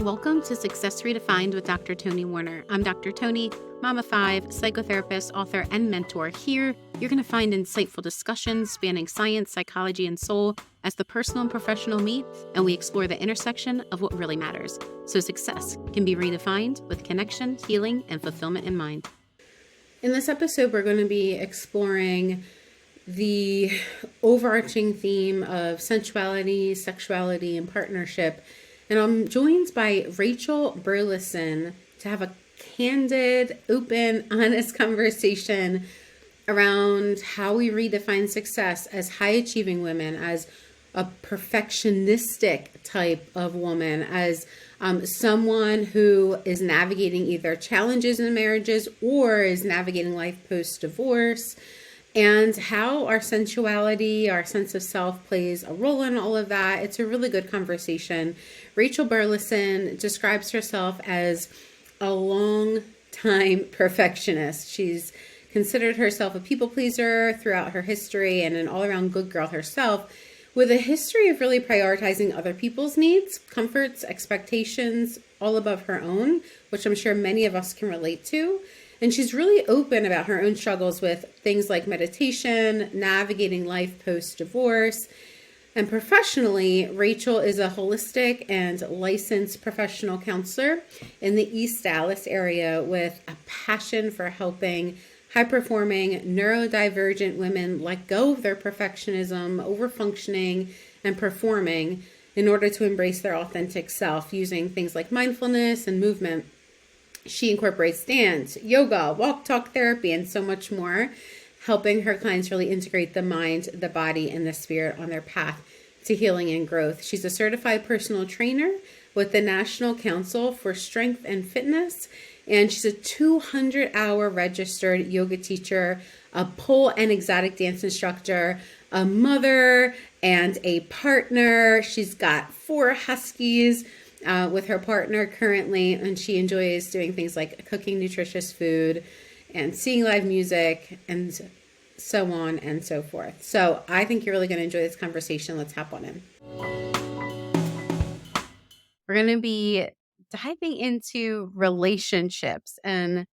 Welcome to Success Redefined with Dr. Toni Warner. I'm Dr. Toni, mom of 5, psychotherapist, author, and mentor. Here, you're going to find insightful discussions spanning science, psychology, and soul as the personal and professional meet, and we explore the intersection of what really matters. So success can be redefined with connection, healing, and fulfillment in mind. In this episode, we're going to be exploring the overarching theme of sensuality, sexuality, and partnership. And I'm joined by Rachel Burleson to have a candid, open, honest conversation around how we redefine success as high-achieving women, as a perfectionistic type of woman, as someone who is navigating either challenges in marriages or is navigating life post-divorce, and how our sensuality, our sense of self plays a role in all of that. It's a really good conversation. Rachel Burleson describes herself as a long-time perfectionist. She's considered herself a people pleaser throughout her history and an all-around good girl herself, with a history of really prioritizing other people's needs, comforts, expectations, all above her own, which I'm sure many of us can relate to. And she's really open about her own struggles with things like meditation, navigating life post-divorce. And professionally, Rachel is a holistic and licensed professional counselor in the East Dallas area with a passion for helping high-performing, neurodivergent women let go of their perfectionism, overfunctioning, and performing in order to embrace their authentic self using things like mindfulness and movement. She incorporates dance, yoga, walk, talk therapy, and so much more, helping her clients really integrate the mind, the body, and the spirit on their path to healing and growth. She's a certified personal trainer with the National Council for Strength and Fitness, and she's a 200-hour registered yoga teacher, a pole and exotic dance instructor, a mother, and a partner. She's got 4 huskies with her partner currently, and she enjoys doing things like cooking nutritious food and seeing live music and so on and so forth. So I think you're really going to enjoy this conversation. Let's hop on in. We're going to be diving into relationships and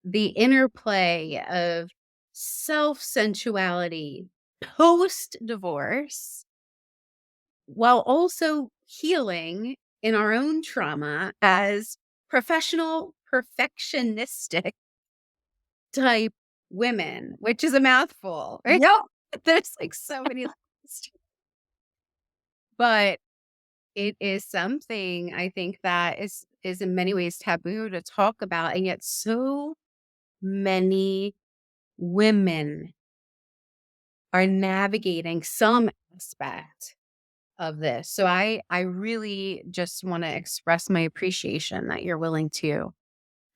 the interplay of self-sensuality post-divorce while also healing in our own trauma as professional, perfectionistic type women, which is a mouthful, right? Yep. There's like so many levels. But it is something I think that is in many ways taboo to talk about, and yet so many women are navigating some aspect of this. So I really just want to express my appreciation that you're willing to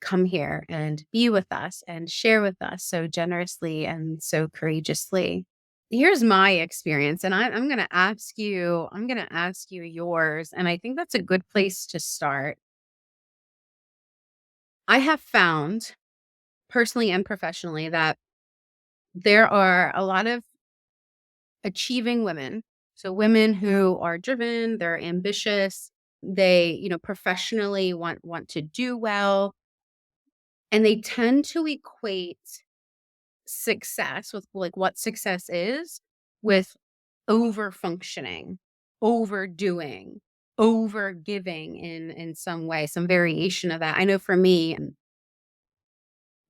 come here and be with us and share with us so generously and so courageously. Here's my experience, and I'm going to ask you yours, and I think that's a good place to start. I have found personally and professionally that there are a lot of achieving women. So women who are driven, they're ambitious, they, professionally want to do well, and they tend to equate success with like what success is with over functioning, overdoing, over giving in some way, some variation of that. I know for me,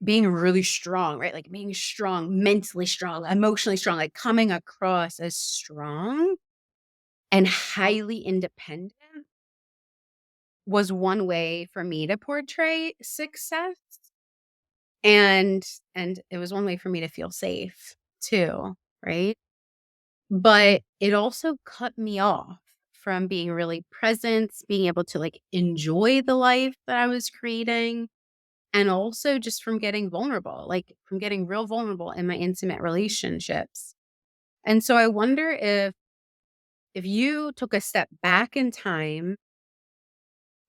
being really strong, right? Like being strong, mentally strong, emotionally strong, like coming across as strong and highly independent was one way for me to portray success. And it was one way for me to feel safe too, right? But it also cut me off from being really present, being able to like enjoy the life that I was creating, and also just from getting vulnerable, like from getting real vulnerable in my intimate relationships. And so I wonder if you took a step back in time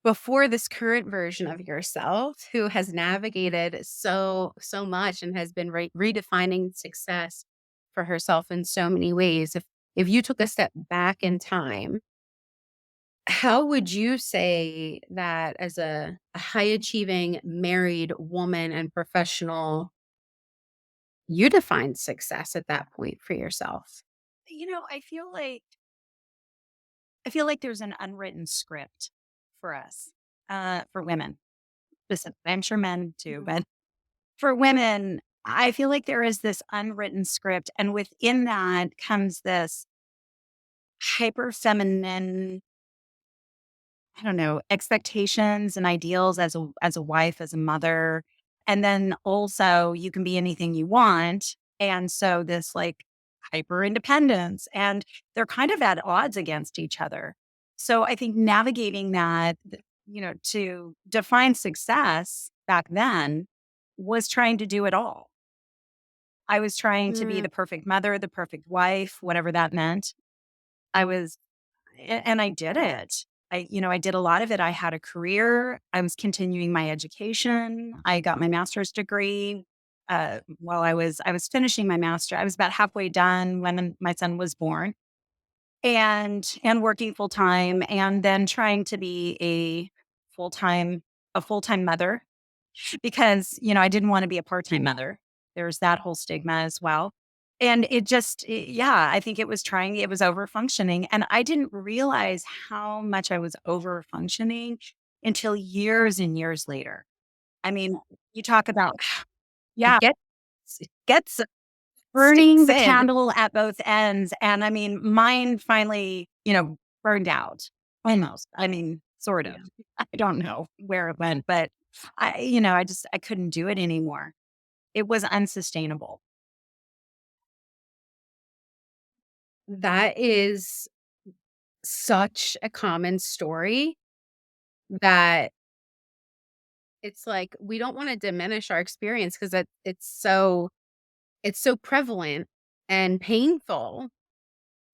before this current version of yourself who has navigated so much and has been redefining success for herself in so many ways, if you took a step back in time How would you say that as a high achieving married woman and professional, you define success at that point for yourself? I feel like there's an unwritten script for us, for women specifically. I'm sure men too, Mhm. but for women, I feel like there is this unwritten script, and within that comes this hyper feminine, I don't know, expectations and ideals as a wife, as a mother. And then also you can be anything you want. And so this like hyper independence, and they're kind of at odds against each other. So I think navigating that, to define success back then was trying to do it all. I was trying to be Mm, the perfect mother, the perfect wife, whatever that meant. I was and I did it. I did a lot of it. I had a career. I was continuing my education. I got my master's degree. While I was finishing my master, I was about halfway done when my son was born, and working full time, and then trying to be full time a full time mother because, I didn't want to be a part-time mother. There's that whole stigma as well. And yeah, I think it was over functioning. And I didn't realize how much I was over functioning until years and years later. I mean, you talk about, it yeah, gets burning sticks the in. candle at both ends. And I mean, mine finally, burned out almost. I mean, sort of. Yeah. I don't know where it went, but I couldn't do it anymore. It was unsustainable. That is such a common story that it's like we don't want to diminish our experience because it's so prevalent and painful.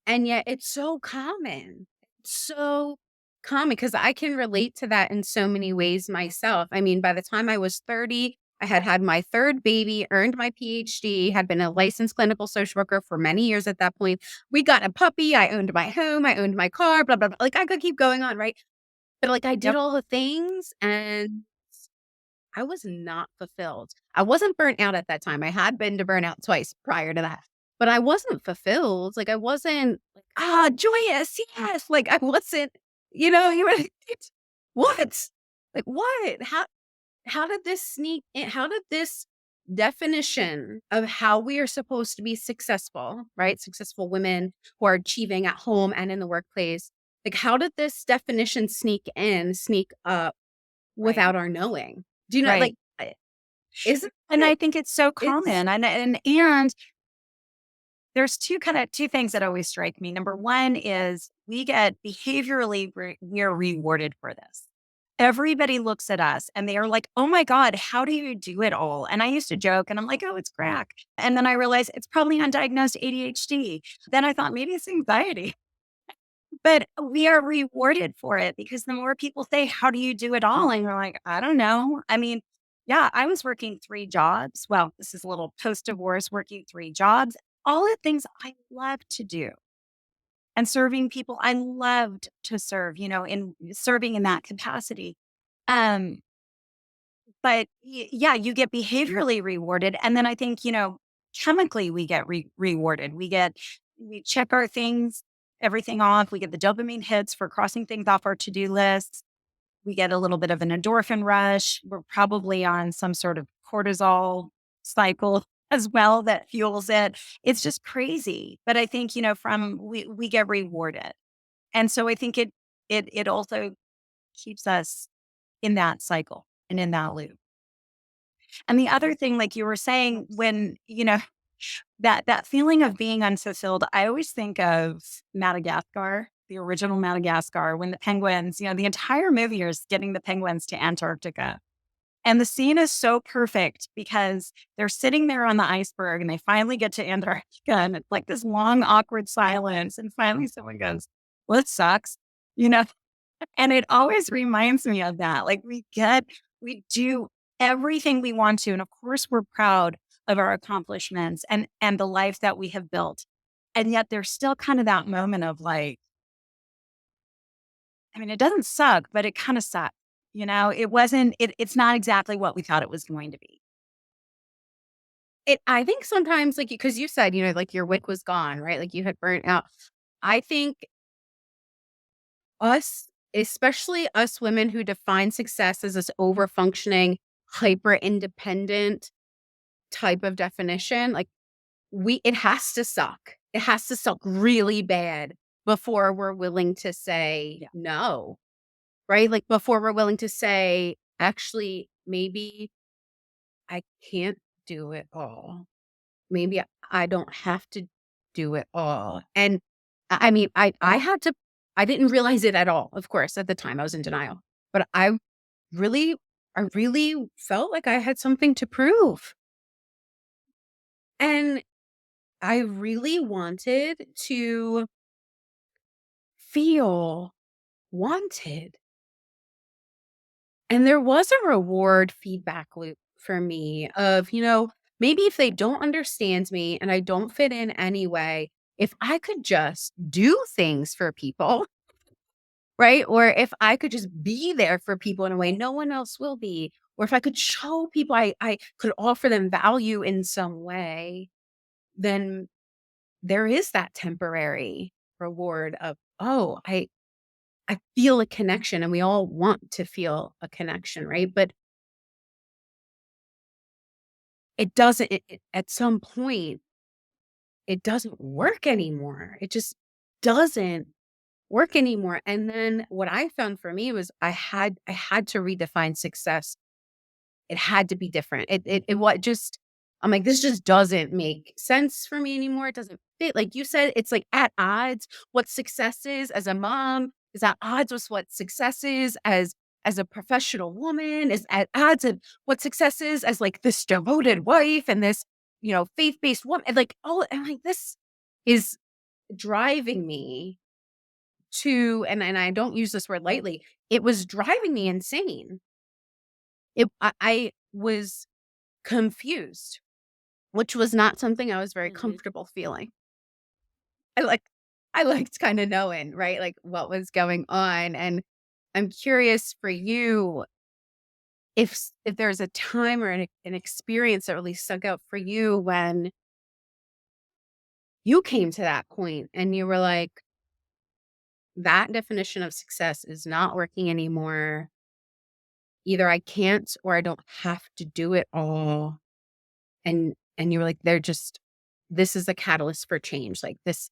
And yet it's so common. It's so common because I can relate to that in so many ways myself. I mean, by the time I was 30, I had had my 3rd baby, earned my PhD, had been a licensed clinical social worker for many years at that point. We got a puppy, I owned my home, I owned my car, blah, blah, blah. Like, I could keep going on, right? But, like, I did Yep. all the things and I was not fulfilled. I wasn't burnt out at that time. I had been to burnout twice prior to that, but I wasn't fulfilled. Like, I wasn't like, joyous, yes. Like, I wasn't, you were like, what? Like, what? How did this sneak in? How did this definition of how we are supposed to be successful, right? Successful women who are achieving at home and in the workplace. Like, how did this definition sneak up Right. without our knowing? Do you know, Right. like, isn't And I it think it's so it's common. And there's two things that always strike me. Number one is we get we're rewarded for this. Everybody looks at us and they are like, oh my God, how do you do it all? And I used to joke and I'm like, oh, it's crack. And then I realized it's probably undiagnosed ADHD. Then I thought maybe it's anxiety. But we are rewarded for it because the more people say, "How do you do it all?" And you're like, "I don't know." I mean, yeah, I was working 3 jobs. Well, this is a little post-divorce, working 3 jobs, all the things I love to do. And serving people, I loved to serve, in serving in that capacity. Um, but yeah, you get behaviorally rewarded. And then I think, chemically we get rewarded. We check our things, everything off. We get the dopamine hits for crossing things off our to-do lists. We get a little bit of an endorphin rush. We're probably on some sort of cortisol cycle as well that fuels it. It's just crazy. But I think, we get rewarded. And so I think it also keeps us in that cycle and in that loop. And the other thing, like you were saying, when, that feeling of being unfulfilled, I always think of Madagascar, the original Madagascar, when the penguins, the entire movie is getting the penguins to Antarctica. And the scene is so perfect because they're sitting there on the iceberg and they finally get to Antarctica and it's like this long, awkward silence. And finally someone goes, well, it sucks, you know? And it always reminds me of that. Like we do everything we want to. And of course, we're proud of our accomplishments and the life that we have built. And yet there's still kind of that moment of like, I mean, it doesn't suck, but it kind of sucked. It's not exactly what we thought it was going to be. I think sometimes, like, because you said, like your wick was gone, right? Like you had burnt out. I think us, especially us women who define success as this over functioning, hyper independent type of definition, like it has to suck. It has to suck really bad before we're willing to say Yeah. no, right? Like before we're willing to say, actually, maybe I can't do it all. Maybe I don't have to do it all. And I mean, I had to I didn't realize it at all, of course, at the time I was in denial. But really I really felt like I had something to prove. And I really wanted to feel wanted. And there was a reward feedback loop for me of, maybe if they don't understand me and I don't fit in anyway, if I could just do things for people, right? Or if I could just be there for people in a way no one else will be, or if I could show people I could offer them value in some way, then there is that temporary reward of, oh, I feel a connection, and we all want to feel a connection, right? But it doesn't at some point, it doesn't work anymore. It just doesn't work anymore. And then what I found for me was I had to redefine success. It had to be different. It what just I'm like, this just doesn't make sense for me anymore. It doesn't fit. Like you said, it's like at odds. What success is as a mom is at odds with what success is as a professional woman, is at odds of what success is as like this devoted wife and this, faith-based woman. And like all I'm like, this is driving me and I don't use this word lightly. It was driving me insane. I was confused, which was not something I was very Mhm. comfortable feeling. I like I liked kinda knowing, right, like, what was going on, and I'm curious for you if there's a time or an experience that really stuck out for you when you came to that point and you were like, "That definition of success is not working anymore. Either I can't or I don't have to do it all." And you were like, "They're just this is a catalyst for change, like, this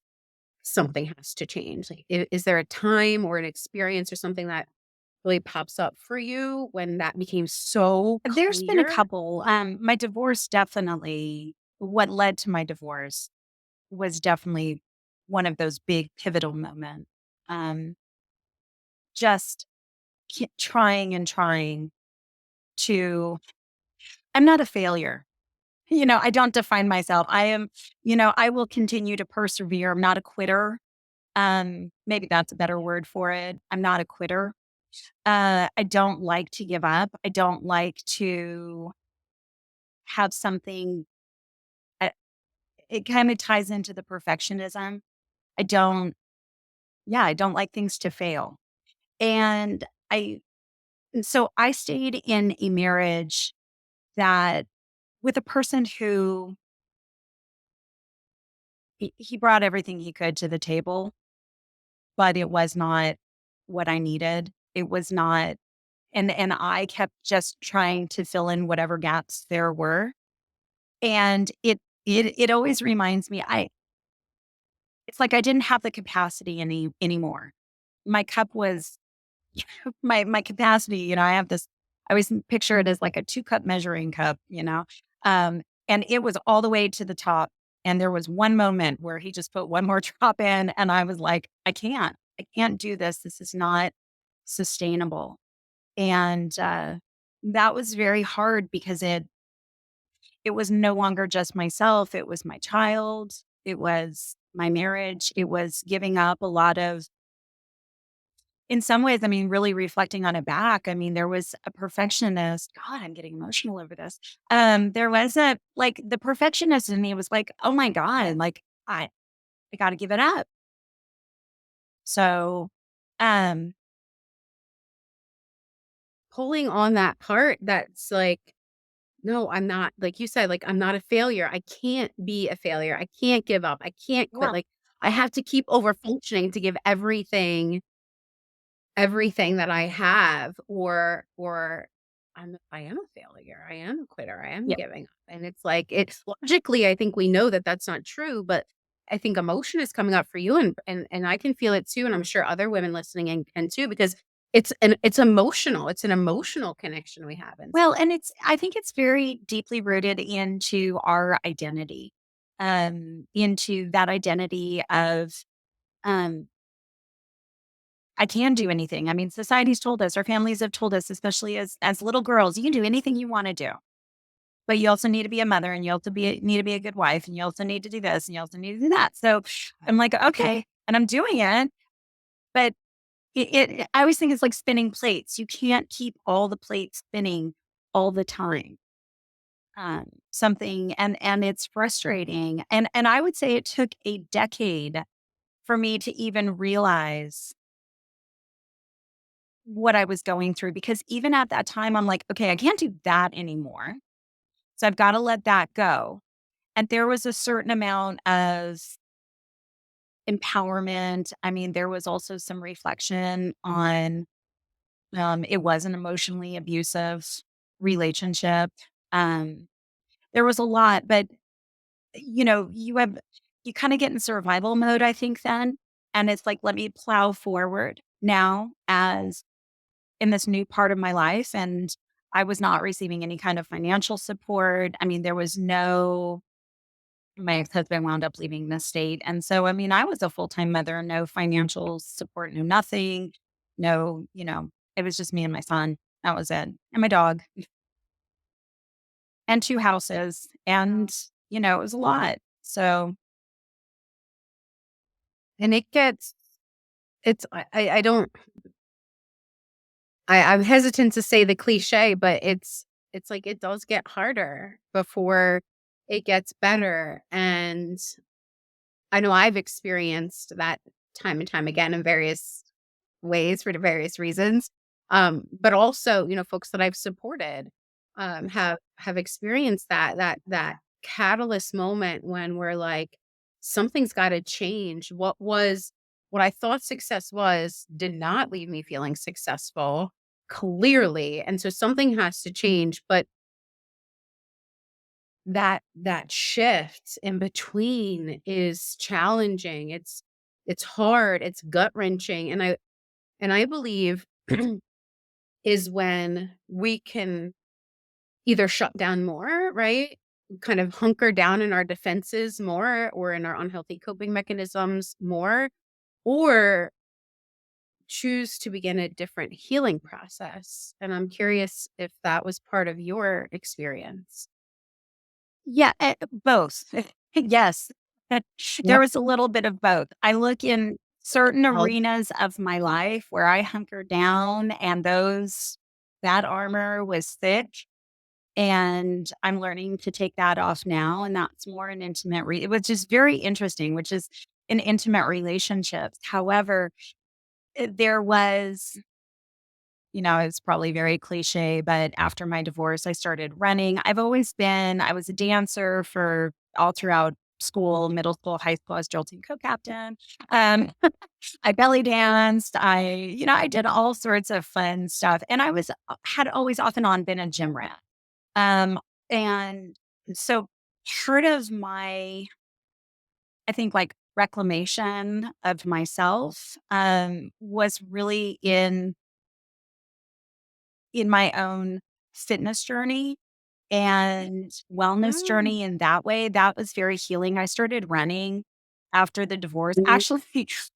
something has to change." Like, is there a time or an experience or something that really pops up for you when that became so There's been a clear? couple. My divorce definitely, what led to my divorce was definitely one of those big pivotal moments. Um, just trying and trying to, I'm not a failure. I don't define myself. I will continue to persevere. I'm not a quitter. Maybe that's a better word for it. I'm not a quitter. I don't like to give up. I don't like to have something. uh, It kind of ties into the perfectionism. I don't, yeah, I don't like things to fail. And so I stayed in a marriage that with a person who he brought everything he could to the table, but it was not what I needed. It was not, and I kept just trying to fill in whatever gaps there were. And it always reminds me, it's like I didn't have the capacity anymore. My cup was my capacity, I have this, I always picture it as like a 2-cup measuring cup, and it was all the way to the top. And there was one moment where he just put one more drop in, and I was like, I can't do this. This is not sustainable. And that was very hard because it was no longer just myself. It was my child. It was my marriage. It was giving up a lot of, in some ways, I mean, really reflecting on it back, I mean, there was a perfectionist. God, I'm getting emotional over this. There was the perfectionist in me was like, oh my God, like I got to give it up. So, um, pulling on that part that's like, no, I'm not, like you said, like, I'm not a failure. I can't be a failure. I can't give up. I can't quit. Yeah. Like, I have to keep over functioning to give everything that I have, or I am a failure. I am a quitter. I am Yeah. giving up. And it's like, it's logically, I think we know that that's not true, but I think emotion is coming up for you, and I can feel it too, and I'm sure other women listening can too, because it's emotional. It's an emotional connection we have Well, inside. and I think it's very deeply rooted into our identity, into that identity of, um, I can do anything. I mean, society's told us, our families have told us, especially as little girls, you can do anything you want to do, but you also need to be a mother, and you also need to be a good wife, and you also need to do this, and you also need to do that. So I'm like, okay, and I'm doing it, but I always think it's like spinning plates. You can't keep all the plates spinning all the time. Something and it's frustrating. And I would say it took a decade for me to even realize what I was going through, because even at that time I'm like, okay, I can't do that anymore. So I've got to let that go. And there was a certain amount of empowerment. I mean, there was also some reflection on, it was an emotionally abusive relationship. Um, there was a lot, but you kind of get in survival mode, I think then. And it's like, let me plow forward now as in this new part of my life. And I was not receiving any kind of financial support. I mean, there was no, my ex husband wound up leaving the state. And so, I mean, I was a full time mother, no financial support, no nothing, no, it was just me and my son. That was it. And my dog and two houses. And, it was a lot. So, And I don't, I'm hesitant to say the cliche, but it's like it does get harder before it gets better. And I know I've experienced that time and time again in various ways for the various reasons. But also, folks that I've supported have experienced that catalyst moment when we're like, something's got to change. What I thought success was did not leave me feeling successful, clearly. And so something has to change. But that shift in between is challenging. It's hard, it's gut-wrenching, and I believe is when we can either shut down more, right? Kind of hunker down in our defenses more, or in our unhealthy coping mechanisms more, or choose to begin a different healing process. And I'm curious if that was part of your experience. yeah, both. Yes. That there Yep. was a little bit of both. I look in certain I'll arenas of my life where I hunkered down and that armor was thick, and I'm learning to take that off now, and that's more an intimate it was just very interesting, which is in intimate relationships. However, there was, it's probably very cliche, but after my divorce, I started running. I was a dancer for all throughout school, middle school, high school. I was drill team co-captain. Um, I belly danced. I did all sorts of fun stuff. And had always off and on been a gym rat. Um, and so part of my, I think like reclamation of myself, was really in my own fitness journey and wellness Mm. journey in that way. That was very healing. I started running after the divorce. Mm. Actually,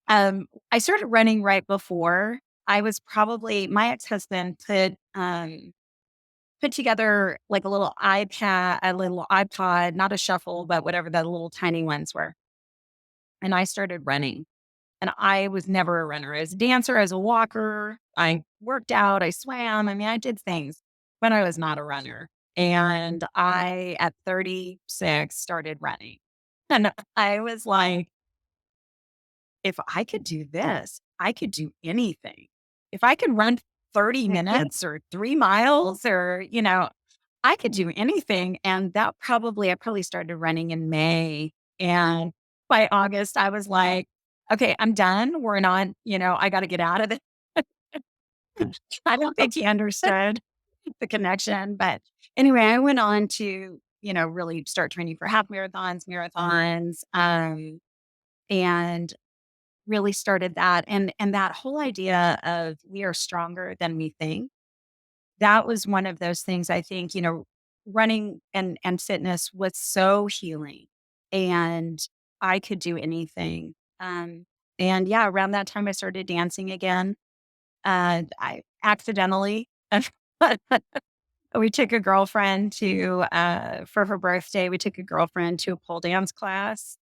I started running right before. I was probably my ex-husband put together like a little iPod, not a shuffle, but whatever the little tiny ones were. And I started running. And I was never a runner. As a dancer, as a walker, I worked out, I swam. I mean, I did things, but I was not a runner. And I, at 36, started running. And I was like, if I could do this, I could do anything. If I can run 30 minutes or 3 miles or, I could do anything. And I probably started running in May. And by August, I was like, okay, I'm done. We're not, I got to get out of this. I don't think he understood the connection. But anyway, I went on to, really start training for half marathons, and really started that. And that whole idea of we are stronger than we think, that was one of those things I think, running and fitness was so healing and I could do anything. And yeah, around that time I started dancing again. I accidentally, we took a girlfriend for her birthday, we took a girlfriend to a pole dance class.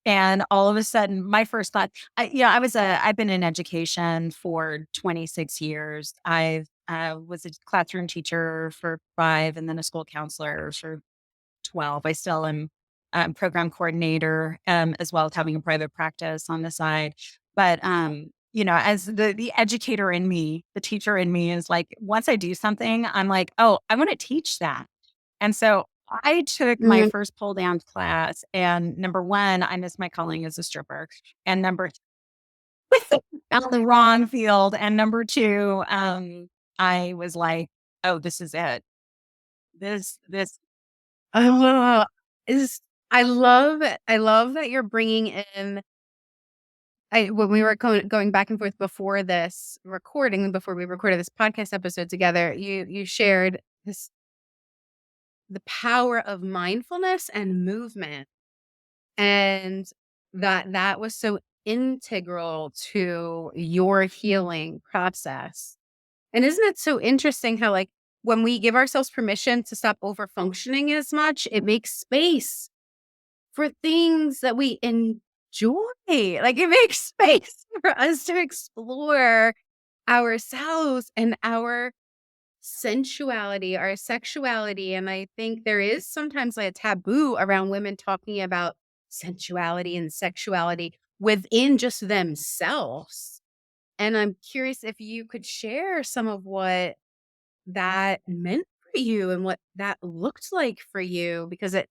And all of a sudden, my first thought, I've been in education for 26 years. I was a classroom teacher for 5 and then a school counselor for 12. I still am program coordinator, as well as having a private practice on the side. But, as the educator in me, the teacher in me is like, once I do something, I'm like, oh, I want to teach that. And so I took my Mm, first pole dance class, and number 1, I missed my calling as a stripper, and number out the wrong field, and number 2, I was like, "Oh, this is it. This." oh, is I love that you're bringing in when we were going back and forth before this recording, before we recorded this podcast episode together, you shared the power of mindfulness and movement, and that was so integral to your healing process. And isn't it so interesting how, like, when we give ourselves permission to stop over functioning as much, it makes space for things that we enjoy. Like, it makes space for us to explore ourselves and our sensuality, our sexuality. And I think there is sometimes like a taboo around women talking about sensuality and sexuality within just themselves. And I'm curious if you could share some of what that meant for you and what that looked like for you, because it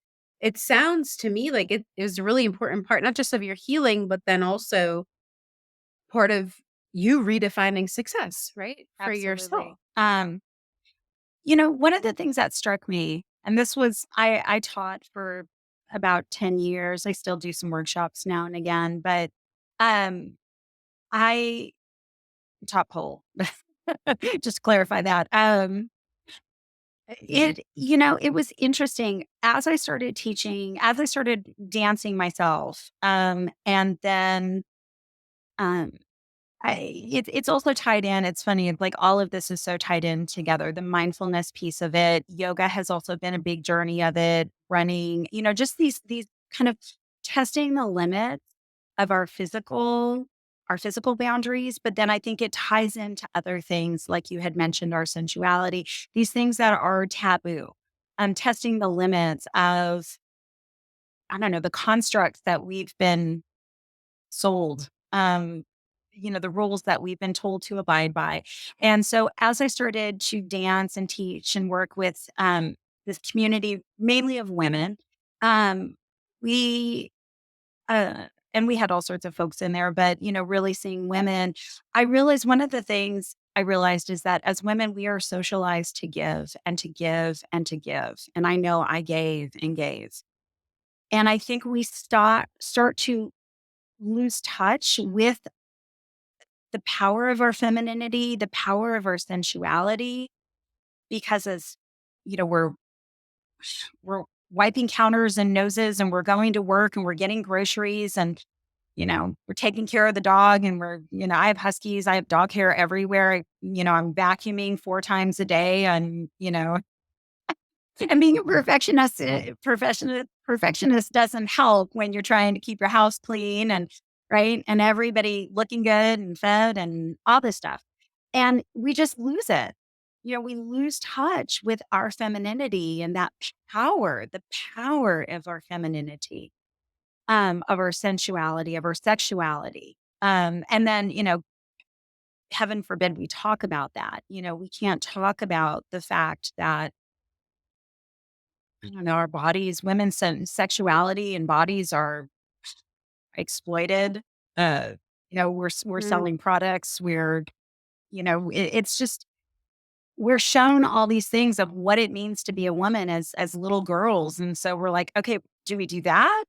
sounds to me like it is a really important part, not just of your healing, but then also part of you redefining success, right? For yourself. Absolutely. One of the things that struck me, and this was I taught for about 10 years. I still do some workshops now and again, but um I taught pole. Just to clarify that. It was interesting as I started teaching, as I started dancing myself, and then um it's also tied in. It's funny, like all of this is so tied in together. The mindfulness piece of it, yoga has also been a big journey of it. Running, just these kind of testing the limits of our physical boundaries. But then I think it ties into other things, like you had mentioned, our sensuality, these things that are taboo. Testing the limits of, I don't know, the constructs that we've been sold, the rules that we've been told to abide by. And so as I started to dance and teach and work with this community, mainly of women, um, we, and we had all sorts of folks in there, but, really seeing women, I realized one of the things I realized is that as women, we are socialized to give and to give and to give. And I know I gave and gave. And I think we start to lose touch with the power of our femininity, the power of our sensuality, because as we're wiping counters and noses and we're going to work and we're getting groceries and we're taking care of the dog and I have huskies, I have dog hair everywhere. I'm vacuuming 4 times a day and and being a perfectionist doesn't help when you're trying to keep your house clean and right and everybody looking good and fed and all this stuff. And we just lose it. We lose touch with our femininity and that power, the power of our femininity, of our sensuality, of our sexuality. And then, heaven forbid we talk about that. We can't talk about the fact that, I don't know, our bodies, women's sexuality and bodies are exploited. Uh, we're Mm, selling products. It's just, we're shown all these things of what it means to be a woman as little girls. And so we're like, okay, do we do that?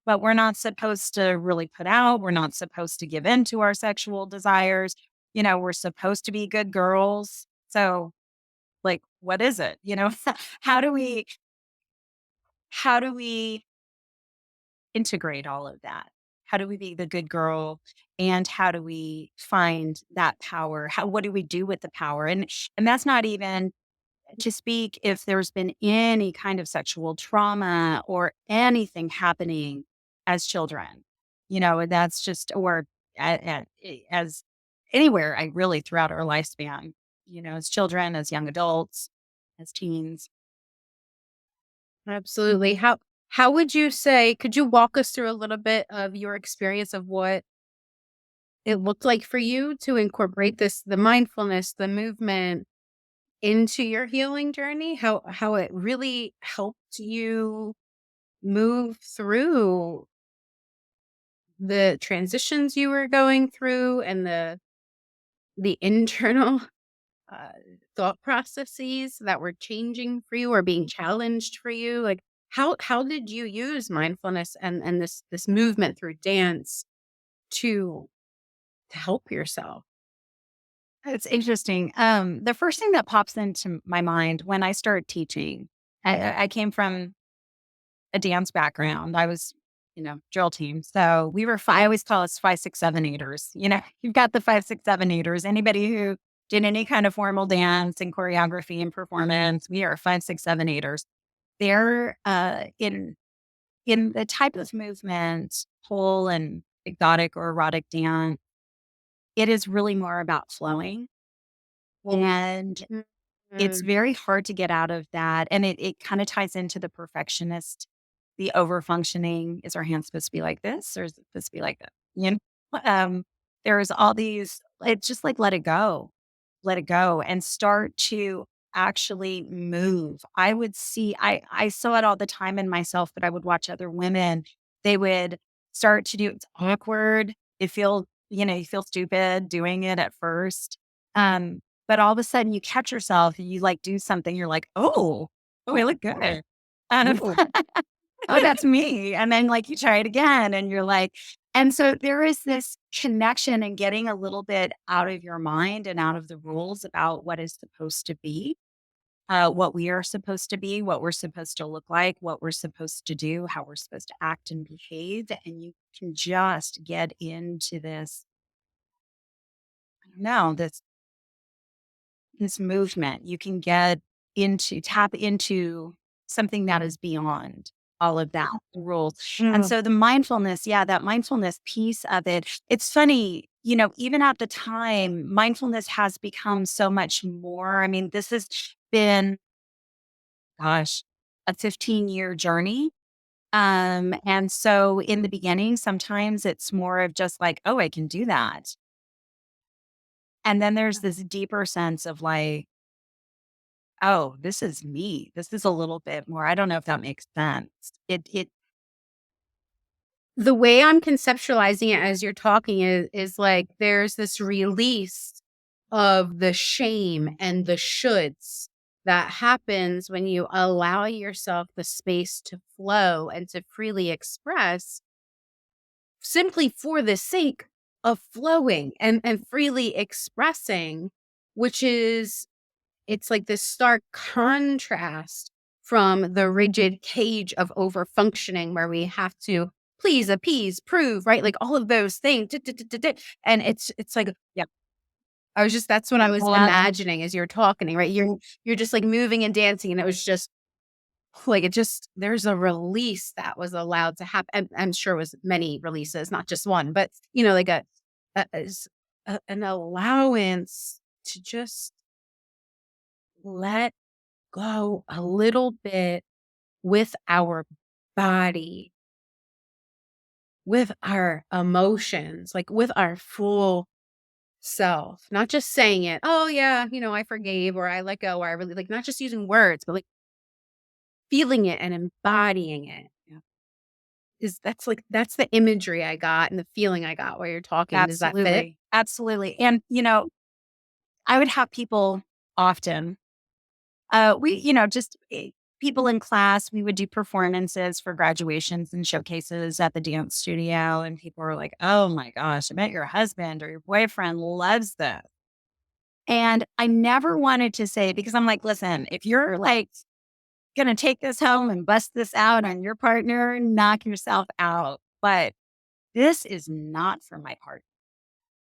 But we're not supposed to really put out. We're not supposed to give in to our sexual desires. We're supposed to be good girls. So, like, what is it? How do we how do we integrate all of that? How do we be the good girl? And how do we find that power? What do we do with the power? And that's not even to speak if there's been any kind of sexual trauma or anything happening as children, and that's just, or as anywhere, I really throughout our lifespan, as children, as young adults, as teens. absolutely. How would you say, could you walk us through a little bit of your experience of what it looked like for you to incorporate the mindfulness, the movement into your healing journey? How it really helped you move through the transitions you were going through and the internal uh, thought processes that were changing for you or being challenged for you? Like how did you use mindfulness and this movement through dance to help yourself? It's interesting. The first thing that pops into my mind when I started teaching, I came from a dance background. I was, drill team. So we were, I always call us 5, 6, 7, 8ers. You've got the 5, 6, 7, 8ers. Anybody who did any kind of formal dance and choreography and performance, we are 5, 6, 7, 8ers. They're in the type of movement, pole and exotic or erotic dance. It is really more about flowing. And it's Mm. very hard to get out of that, and it kinda ties into the perfectionist, the over-functioning. Is our hand supposed to be like this, or is it supposed to be like that? You know? Um, there's all these, it's just like, let it go, and start to actually move. I saw it all the time in myself, but I would watch other women. They would start to do it's awkward. You feel stupid doing it at first. Um, but all of a sudden you catch yourself, you like do something, you're like, oh, I look good. And Ooh. oh, that's me. And then like you try it again and you're like, and so there is this connection and getting a little bit out of your mind and out of the rules about what is supposed to be, what we are supposed to be, what we're supposed to look like, what we're supposed to do, how we're supposed to act and behave. And you can just get into this, I don't know, this movement. You can tap into something that is beyond all of that rules. And Mm. so the mindfulness, yeah, that mindfulness piece of it, it's funny, even at the time, mindfulness has become so much more. I mean, this has been, gosh, a 15-year journey. And so in the beginning, sometimes it's more of just like, oh, I can do that. And then there's this deeper sense of like, oh, this is me. This is a little bit more. I don't know if that makes sense. It The way I'm conceptualizing it as you're talking is like there's this release of the shame and the shoulds that happens when you allow yourself the space to flow and to freely express simply for the sake of flowing and freely expressing, which is it's like this stark contrast from the rigid cage of over functioning where we have to please, appease, prove, right? Like all of those things. And it's like, Yep. I was just that's what I was Well, imagining as you're talking, right? You're just like moving and dancing, and it was just like it just there's a release that was allowed to happen. I'm sure it was many releases, not just one, but like an allowance to just let go a little bit with our body, with our emotions, like with our full self, not just saying it. Oh yeah, I forgave or I let go or I really like not just using words, but like feeling it and embodying it. Yeah. That's the imagery I got and the feeling I got while you're talking. Does that fit? Absolutely. Absolutely. And, I would have people often, just people in class, we would do performances for graduations and showcases at the dance studio. And people were like, oh my gosh, I bet your husband or your boyfriend loves this. And I never wanted to say, because I'm like, listen, if you're like going to take this home and bust this out on your partner, knock yourself out. But this is not for my partner.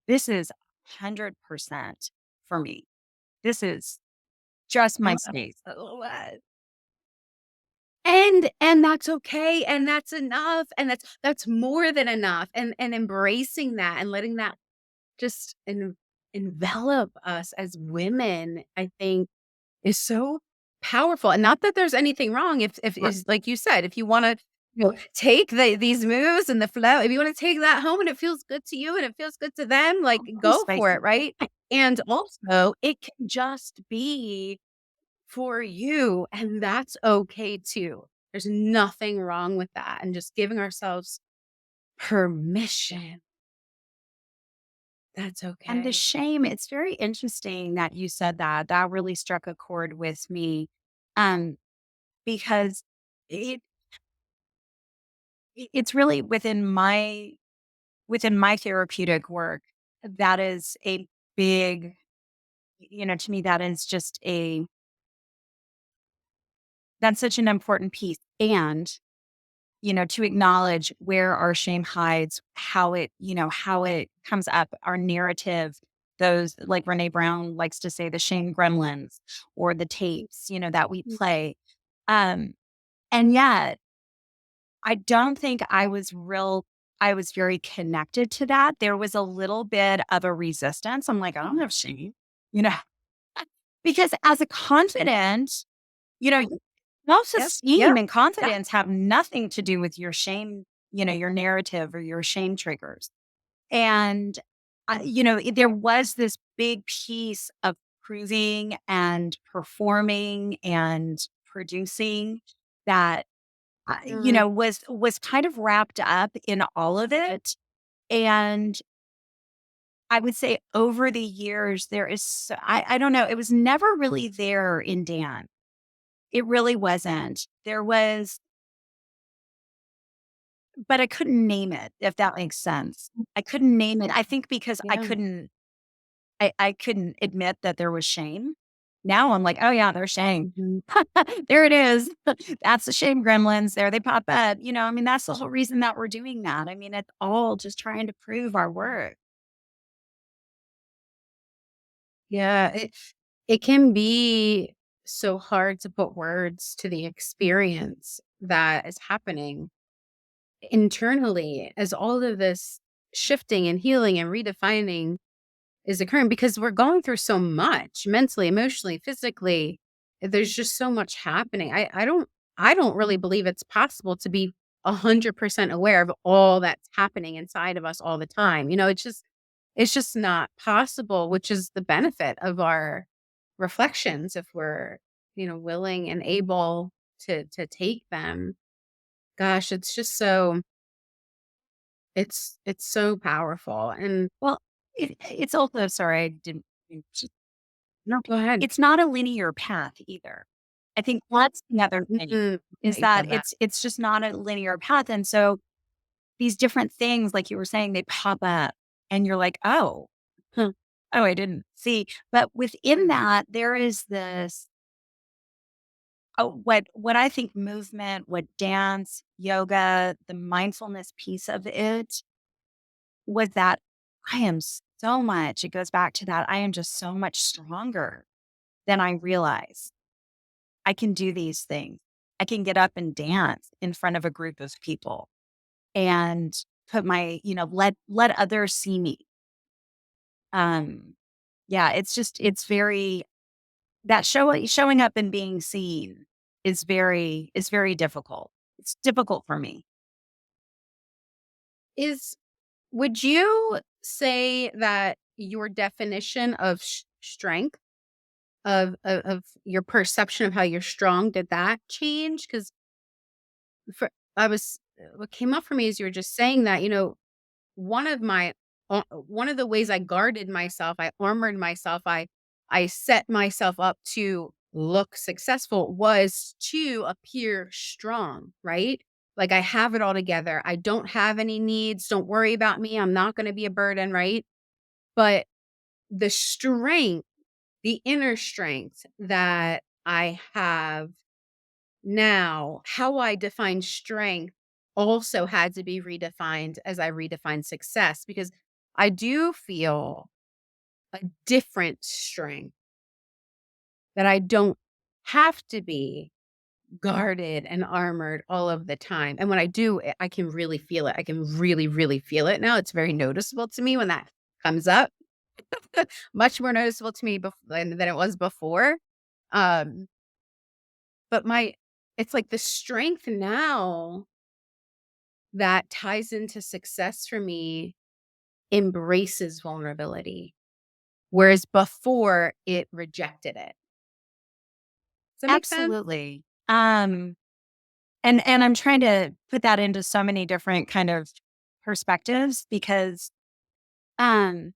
This is 100% for me. This is just my space. And that's okay, and that's enough, and that's more than enough, and embracing that and letting that just envelop us as women, I think is so powerful, and not that there's anything wrong if Right. is like you said, if you wanna, take these moves and the flow, if you wanna take that home and it feels good to you and it feels good to them, like, go for it, Spicy. right? And also, it can just be for you, and that's okay too. There's nothing wrong with that, and just giving ourselves permission. That's And the okay. shame, it's very interesting that you said that. That really struck a chord with me. Um, because it it's really within my therapeutic work, that is a big, to me, that is just that's such an important piece. And, to acknowledge where our shame hides, how it comes up, our narrative, those, like Brene Brown likes to say, the shame gremlins or the tapes, that we Mm, play. Um, and yet I don't think I was very connected to that. There was a little bit of a resistance. I'm like, I don't have shame, you know, because as a confident, yep, yep, self-esteem and that confidence have nothing to do with your shame, your narrative or your shame triggers. And, there was this big piece of proving and performing and producing that, mhm, was kind of wrapped up in all of it. And I would say over the years, I don't know, it was never really there in Dan. It really wasn't. There was, but I couldn't name it, if that makes sense. I couldn't name it. I think because yeah, I couldn't admit that there was shame. Now I'm like, oh yeah, there's shame. mhm. There it is. That's the shame gremlins. There they pop up. I mean, that's the whole reason that we're doing that. I mean, it's all just trying to prove our worth. Yeah, it can be so hard to put words to the experience that is happening internally as all of this shifting and healing and redefining is occurring because we're going through so much mentally, emotionally, physically. There's just so much happening. I don't really believe it's possible to be 100% aware of all that's happening inside of us all the time. It's just not possible, which is the benefit of our reflections if we're, willing and able to take them. Gosh, it's so powerful. And Well, it's also, sorry, I didn't mean to- no, go ahead. it's not a linear path either. I think that's the other thing, Mhm. is That you that said that. it's just not a linear path. And so these different things, like you were saying, they pop up and you're like, oh, huh, oh, I didn't see. But within that, there is this, oh, what I think movement, what dance, yoga, the mindfulness piece of it was that I am so much, it goes back to that. I am just so much stronger than I realize. I can do these things. I can get up and dance in front of a group of people and put my, let others see me. Um, yeah, it's very, that showing up and being seen is very difficult. It's difficult for me. Is Would you say that your definition of strength, of your perception of how you're strong, did that change? Because for I was what came up for me as you were just saying that, one of my one of the ways I guarded myself, I armored myself, I set myself up to look successful was to appear strong, right? Like I have it all together. I don't have any needs. Don't worry about me. I'm not going to be a burden, right? But the strength, the inner strength that I have now, how I define strength also had to be redefined as I redefined success because I do feel a different strength that I don't have to be guarded and armored all of the time. And when I do, I can really feel it. I can really, really feel it now. It's very noticeable to me when that comes up. Much more noticeable to me than it was before. Um, but it's like the strength now that ties into success for me embraces vulnerability, whereas before it rejected it. Does that make sense? Absolutely. And I'm trying to put that into so many different kind of perspectives because, um,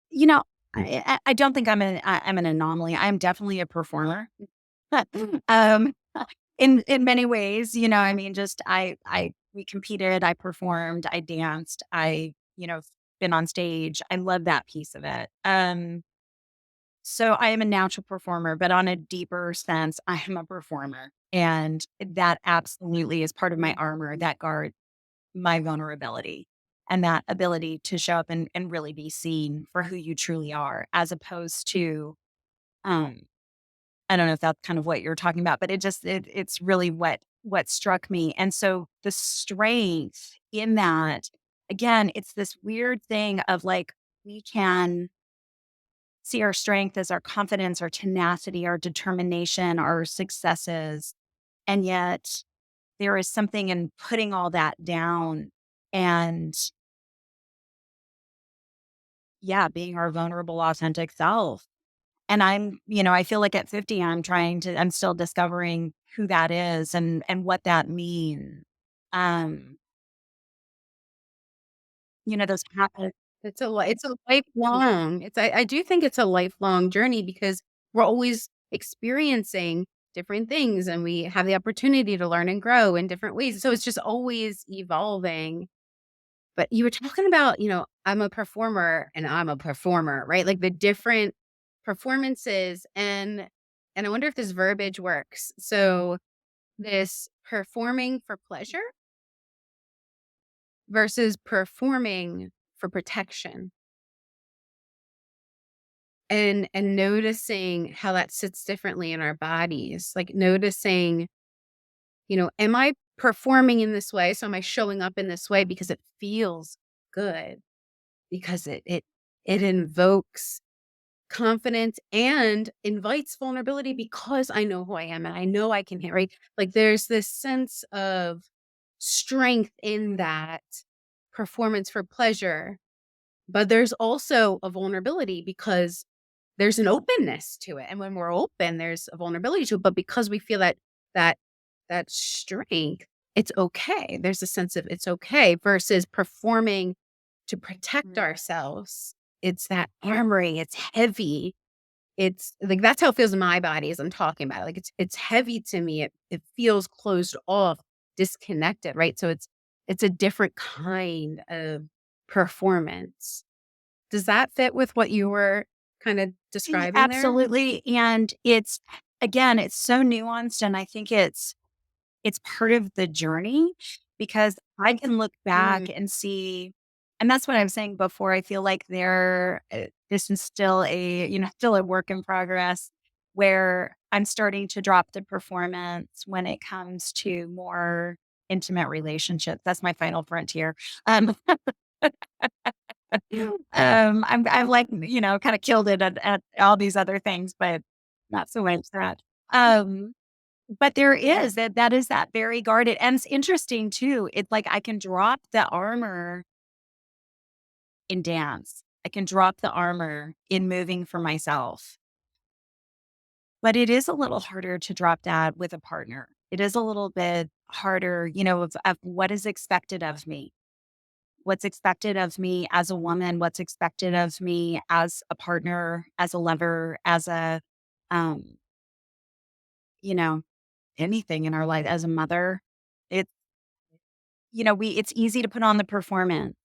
you know, I don't think I'm an anomaly. I'm definitely a performer. um, in many ways, I mean, just we competed, I performed, I danced, been on stage. I love that piece of it. So I am a natural performer, but on a deeper sense, I am a performer. And that absolutely is part of my armor that guard my vulnerability and that ability to show up and really be seen for who you truly are, as opposed to, um, I don't know if that's kind of what you're talking about, but it's really what struck me. And so the strength in that, again, it's this weird thing of like, we can see our strength as our confidence, our tenacity, our determination, our successes. And yet there is something in putting all that down and, yeah, being our vulnerable, authentic self. And I feel like at 50, I'm still discovering who that is and what that means. Um, those happen. It's a lifelong I do think it's a lifelong journey because we're always experiencing different things and we have the opportunity to learn and grow in different ways. So it's just always evolving. But you were talking about, I'm a performer and I'm a performer, right? Like the different performances and I wonder if this verbiage works. So this performing for pleasure versus performing for protection. And noticing how that sits differently in our bodies, like noticing, am I performing in this way? So am I showing up in this way because it feels good, because it invokes confidence and invites vulnerability because I know who I am and I know I can hit, right? Like there's this sense of strength in that performance for pleasure, but there's also a vulnerability because there's an openness to it, and when we're open, there's a vulnerability to it, but because we feel that that strength, it's okay. There's a sense of it's okay versus performing to protect Mm. ourselves. It's that armory, it's heavy. It's like that's how it feels in my body as I'm talking about it. Like it's heavy to me. It feels closed off, disconnected, right? So it's a different kind of performance. Does that fit with what you were kind of describing there? Absolutely. And it's so nuanced. And I think it's part of the journey because I can look back Mm, and see, and that's what I'm saying before. I feel like this is still still a work in progress where I'm starting to drop the performance when it comes to more intimate relationships. That's my final frontier. Um, I'm like, kind of killed it at all these other things, but not so much that. Um, but there is that is that very guarded, and it's interesting too. It's like I can drop the armor in dance. I can drop the armor in moving for myself. But it is a little harder to drop that with a partner. It is a little bit harder, of what is expected of me. What's expected of me as a woman, what's expected of me as a partner, as a lover, as a, um, you know, anything in our life, as a mother. It's, it's easy to put on the performance.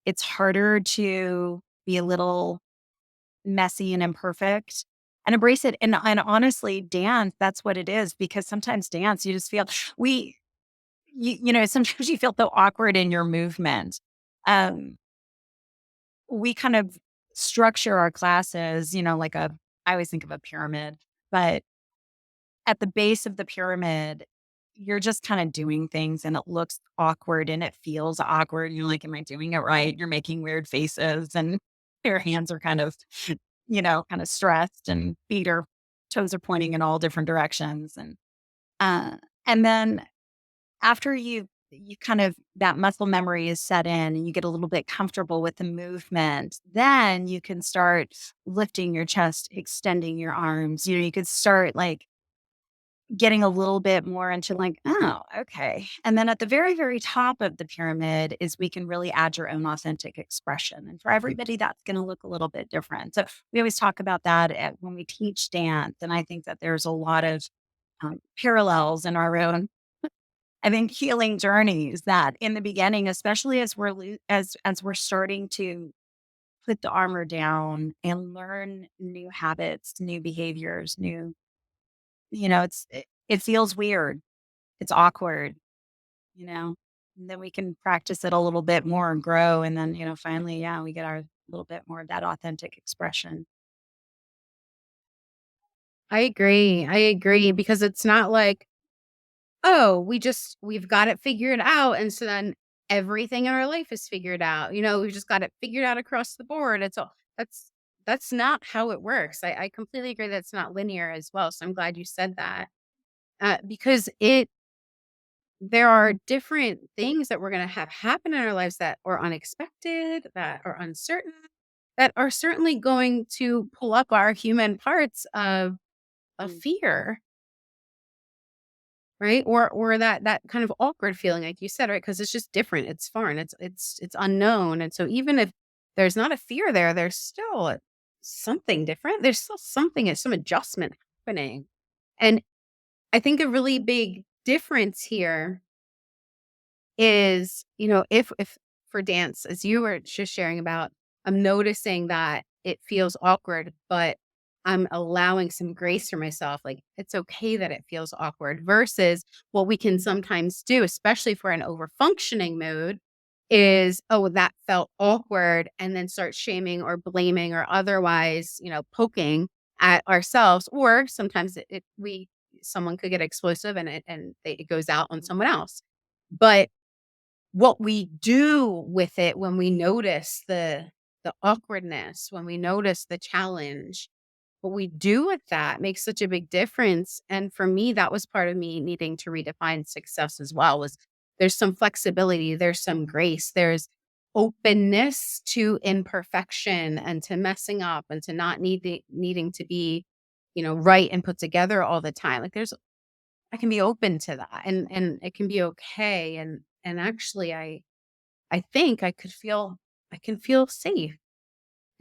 It's harder to be a little messy and imperfect and embrace it. And honestly, dance, that's what it is, because sometimes dance, you just feel sometimes you feel so awkward in your movement. Um, we kind of structure our classes, I always think of a pyramid, but at the base of the pyramid, you're just kind of doing things and it looks awkward and it feels awkward. You're like, am I doing it right? You're making weird faces and your hands are kind of, kind of stressed and toes are pointing in all different directions. Uh, and then after you kind of that muscle memory is set in and you get a little bit comfortable with the movement, then you can start lifting your chest, extending your arms. You could start like getting a little bit more into like, oh, okay. And then at the very, very top of the pyramid is we can really add your own authentic expression. And for everybody, that's going to look a little bit different. So we always talk about that when we teach dance. And I think that there's a lot of parallels in our own, I think, healing journeys that in the beginning, especially as as we're starting to put the armor down and learn new habits, new behaviors, it feels weird. It's awkward, you know? And then we can practice it a little bit more and grow. And then, finally, yeah, we get our little bit more of that authentic expression. I agree. I agree because it's not like, oh, we've got it figured out. And so then everything in our life is figured out. We've just got it figured out across the board. It's all that's not how it works. I completely agree that it's not linear as well. So I'm glad you said that. Because there are different things that we're going to have happen in our lives that are unexpected, that are uncertain, that are certainly going to pull up our human parts of fear, right? Or that kind of awkward feeling, like you said, right? Because it's just different. It's foreign. It's unknown. And so even if there's not a fear there, there's still something different. There's still something, some adjustment happening. And I think a really big difference here is, if for dance, as you were just sharing about, I'm noticing that it feels awkward, but I'm allowing some grace for myself. Like it's okay that it feels awkward versus what we can sometimes do, especially for an over functioning mode, is, oh, that felt awkward, and then start shaming or blaming or otherwise, poking at ourselves. Or sometimes someone could get explosive and it goes out on someone else. But what we do with it when we notice the awkwardness, when we notice the challenge, what we do with that makes such a big difference. And for me, that was part of me needing to redefine success as well. Was there's some flexibility, there's some grace, there's openness to imperfection and to messing up and to not needing to be, right and put together all the time. Like I can be open to that and it can be okay. And actually I think I can feel safe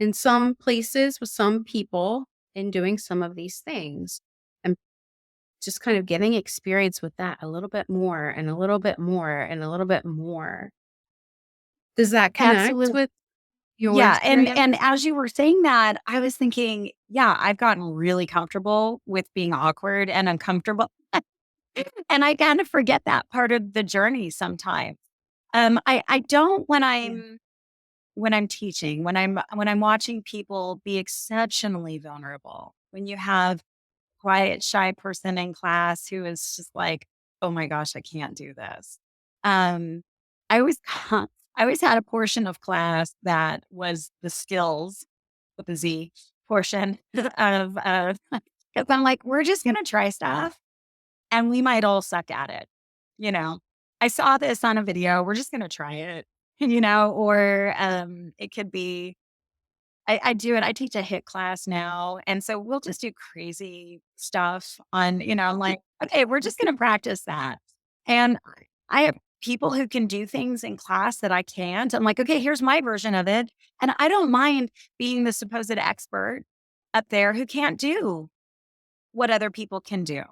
in some places with some people in doing some of these things. And just kind of getting experience with that a little bit more and a little bit more and a little bit more. Does that connect Absolutely. with your Yeah, experience? and as you were saying that, I was thinking, yeah, I've gotten really comfortable with being awkward and uncomfortable. And I kind of forget that part of the journey sometimes. I don't when Yeah. I'm teaching, when I'm watching people be exceptionally vulnerable. When you have quiet, shy person in class who is just like, "Oh my gosh, I can't do this." Um, I always I always had a portion of class that was the skills with a Z portion of because I'm like, we're just gonna try stuff and we might all suck at it. You know, I saw this on a video. We're just gonna try it. or it could be I do it. I teach a hit class now. And so we'll just do crazy stuff on, I'm like, okay, we're just going to practice that. And I have people who can do things in class that I can't. I'm like, okay, here's my version of it. And I don't mind being the supposed expert up there who can't do what other people can do.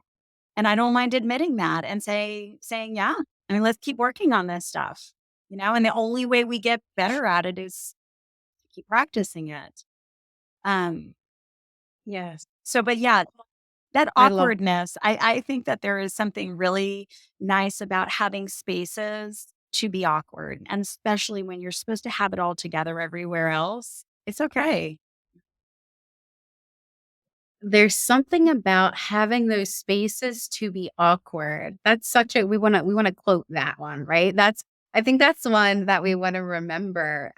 And I don't mind admitting that and saying, yeah, I mean, let's keep working on this stuff, and the only way we get better at it is to keep practicing it. Um, Yes. so, but yeah, that I love awkwardness, I think that there is something really nice about having spaces to be awkward. And especially when you're supposed to have it all together everywhere else, it's okay. There's something about having those spaces to be awkward. That's such a we wanna quote that one, right? I think that's the one that we wanna remember,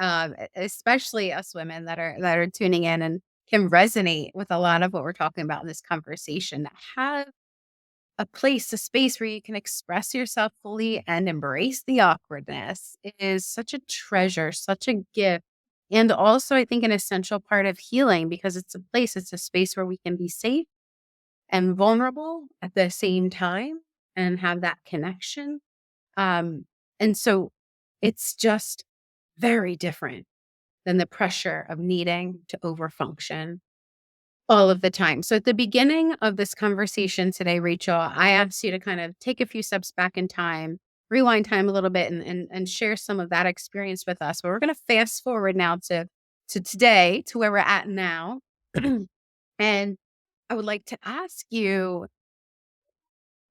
especially us women that are tuning in and can resonate with a lot of what we're talking about in this conversation. Have a place, a space where you can express yourself fully and embrace the awkwardness is such a treasure, such a gift. And also, I think an essential part of healing because it's a space where we can be safe and vulnerable at the same time and have that connection. And so it's just very different than the pressure of needing to overfunction all of the time. So at the beginning of this conversation today, Rachel, I asked you to kind of take a few steps back in time, rewind time a little bit and share some of that experience with us. But we're going to fast forward now to today, to where we're at now. And I would like to ask you,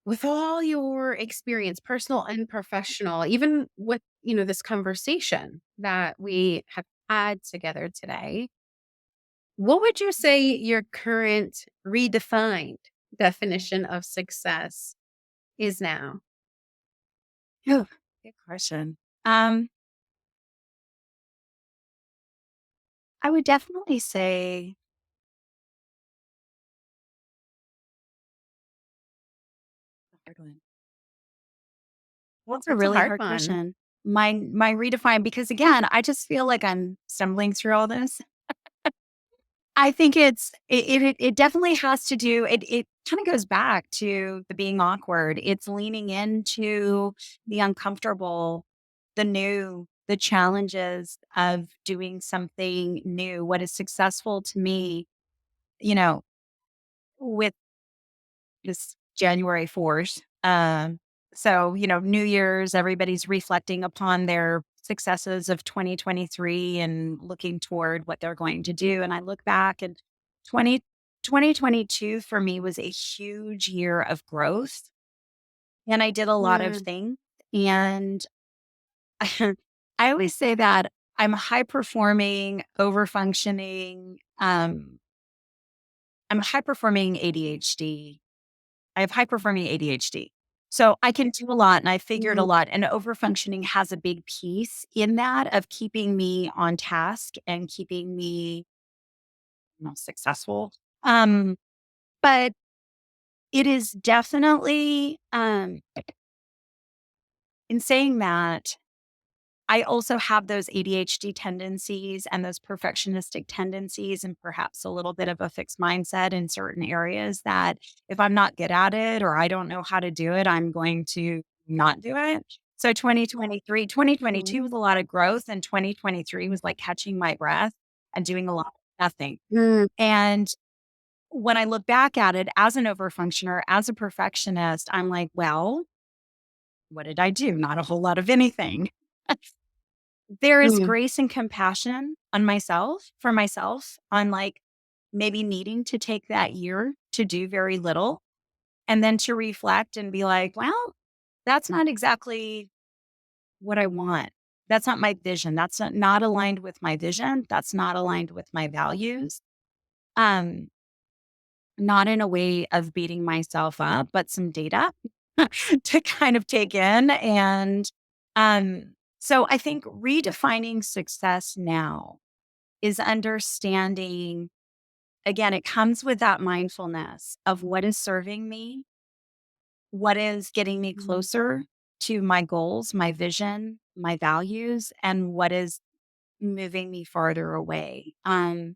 with all your experience, personal and professional, even with, this conversation that we have had together today, what would you say your current redefined definition of success is now? Phew, good question. Um, I would definitely say, hard one. That's a It's a really hard hard one. question. My redefine, because again, I just feel like I'm stumbling through all this. I think it definitely has to do it kind of goes back to the being awkward. It's leaning into the uncomfortable, the new, the challenges of doing something new. What is successful to me, you know, with this January 4th. So, New Year's, everybody's reflecting upon their successes of 2023 and looking toward what they're going to do. And I look back and 2022 for me was a huge year of growth. And I did a lot of Yeah. things. And I always say that I'm high performing, over functioning. I'm high performing ADHD. I have high performing ADHD. So I can do a lot and I figured a Mm, lot. And overfunctioning has a big piece in that of keeping me on task and keeping me successful. Um, but it is definitely in saying that, I also have those ADHD tendencies and those perfectionistic tendencies, and perhaps a little bit of a fixed mindset in certain areas that if I'm not good at it or I don't know how to do it, I'm going to not do it. So 2022 mhm, was a lot of growth, and 2023 was like catching my breath and doing a lot of nothing. mm, And when I look back at it as an overfunctioner, as a perfectionist, I'm like, well, what did I do? Not a whole lot of anything. There is mm, grace and compassion on myself for myself on like maybe needing to take that year to do very little and then to reflect and be like, well, that's not exactly what I want. That's not my vision. That's not aligned with my vision. That's not aligned with my values. Um, Not in a way of beating myself up, but some data to kind of take in. And so I think redefining success now is understanding, again, it comes with that mindfulness of what is serving me, what is getting me mm, closer to my goals, my vision, my values and what is moving me farther away. And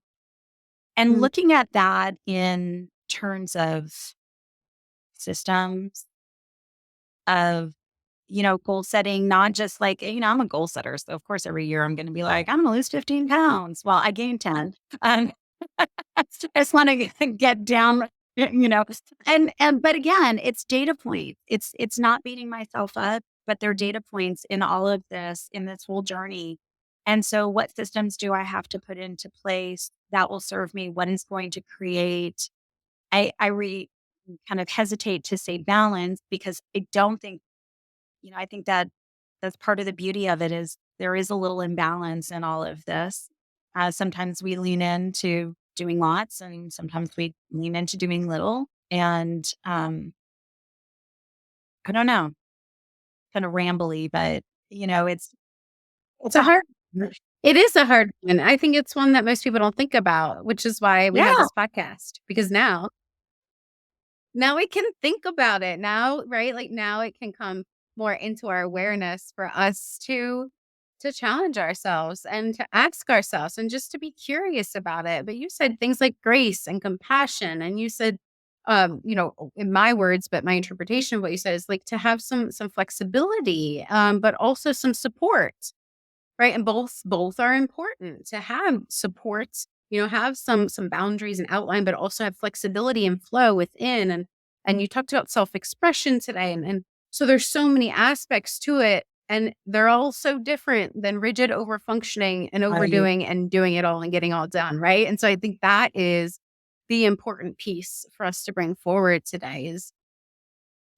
Mm, looking at that in terms of systems, of, goal setting, not just like, I'm a goal setter. So of course, every year I'm going to be like, I'm going to lose 15 pounds. Well, I gained 10. Um, I just want to get down, but again, it's data points. It's not beating myself up, but they're data points in all of this, in this whole journey. And so what systems do I have to put into place that will serve me? What is going to create? I kind of hesitate to say balance because I don't think, I think that that's part of the beauty of it is there is a little imbalance in all of this. Sometimes we lean into doing lots and sometimes we lean into doing little. And I don't know, kind of rambly, but it's it's a a hard it is a hard one. I think it's one that most people don't think about, which is why we have yeah. this podcast, because now we can think about it now, right? Like now it can come more into our awareness for us to challenge ourselves and to ask ourselves and just to be curious about it. But you said things like grace and compassion, and you said in my words, but my interpretation of what you said is like to have some flexibility, but also some support. Right, and both are important to have supports, have some boundaries and outline, but also have flexibility and flow within, and you talked about self-expression today, and so there's so many aspects to it, and they're all so different than rigid over-functioning and Right. overdoing and doing it all and getting all done, right? And so I think that is the important piece for us to bring forward today is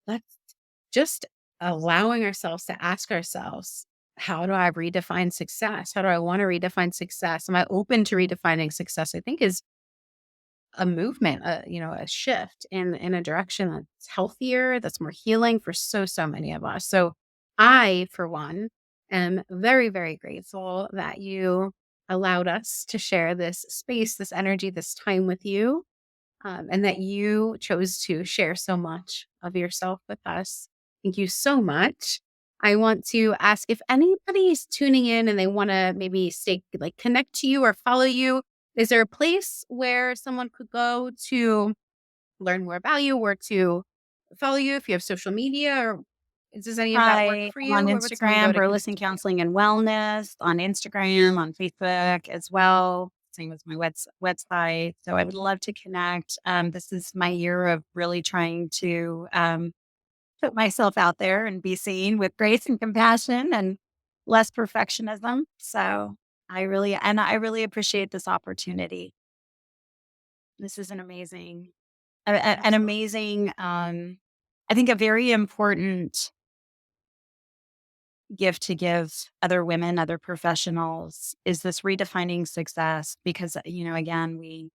let's just allowing ourselves to ask ourselves, how do I redefine success? How do I want to redefine success? Am I open to redefining success? I think is a movement, a shift in a direction that's healthier, that's more healing for so many of us. So I, for one, am very, very grateful that you allowed us to share this space, this energy, this time with you, and that you chose to share so much of yourself with us. Thank you so much. I want to ask if anybody's tuning in and they want to maybe stay like connect to you or follow you. Is there a place where someone could go to learn more about you or to follow you if you have social media or does any of that work I for am on you? Where would someone go Instagram, to connect Burleson with you? Counseling and Wellness, on Instagram, on Facebook as well. Same as my website. So I would love to connect. This is my year of really trying to put myself out there and be seen with grace and compassion and less perfectionism. So I really appreciate this opportunity. This is an amazing, an Absolutely. amazing, I think a very important gift to give other women, other professionals is this redefining success because, again,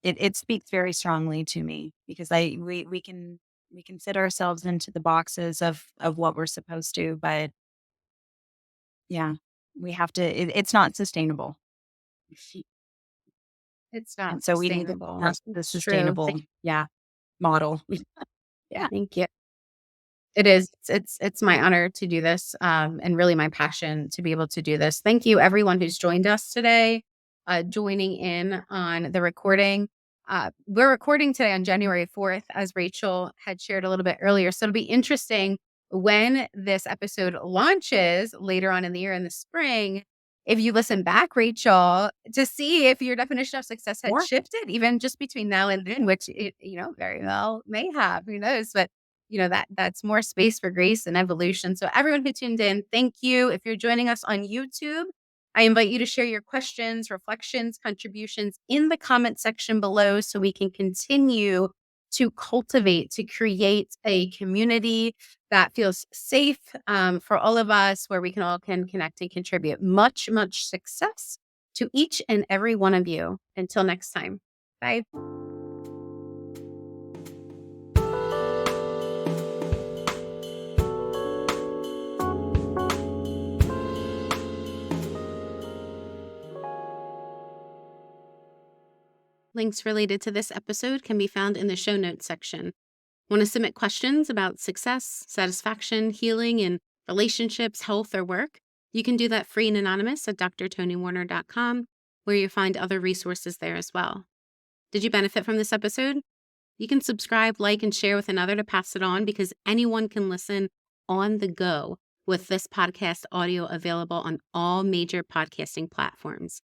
it speaks very strongly to me because we can fit ourselves into the boxes of what we're supposed to, but yeah, we have to, it's not sustainable. It's not And so we need to sustainable. have the It's true. sustainable, yeah, model. Yeah. Thank you. It is. It's my honor to do this, and really my passion to be able to do this. Thank you, everyone who's joined us today, joining in on the recording. We're recording today on January 4th, as Rachel had shared a little bit earlier. So it'll be interesting when this episode launches later on in the year in the spring. If you listen back, Rachel, to see if your definition of success had Or shifted, even just between now and then, which it, very well may have, who knows? But that's more space for grace and evolution. So everyone who tuned in, thank you. If you're joining us on YouTube, I invite you to share your questions, reflections, contributions in the comment section below so we can continue to cultivate, to create a community that feels safe, for all of us, where we can connect and contribute. Much success to each and every one of you. Until next time. Bye. Links related to this episode can be found in the show notes section. Want to submit questions about success, satisfaction, healing, and relationships, health, or work, you can do that free and anonymous at drtonywarner.com, where you'll find other resources there as well. Did you benefit from this episode? You can subscribe, like, and share with another to pass it on, because anyone can listen on the go with this podcast audio available on all major podcasting platforms.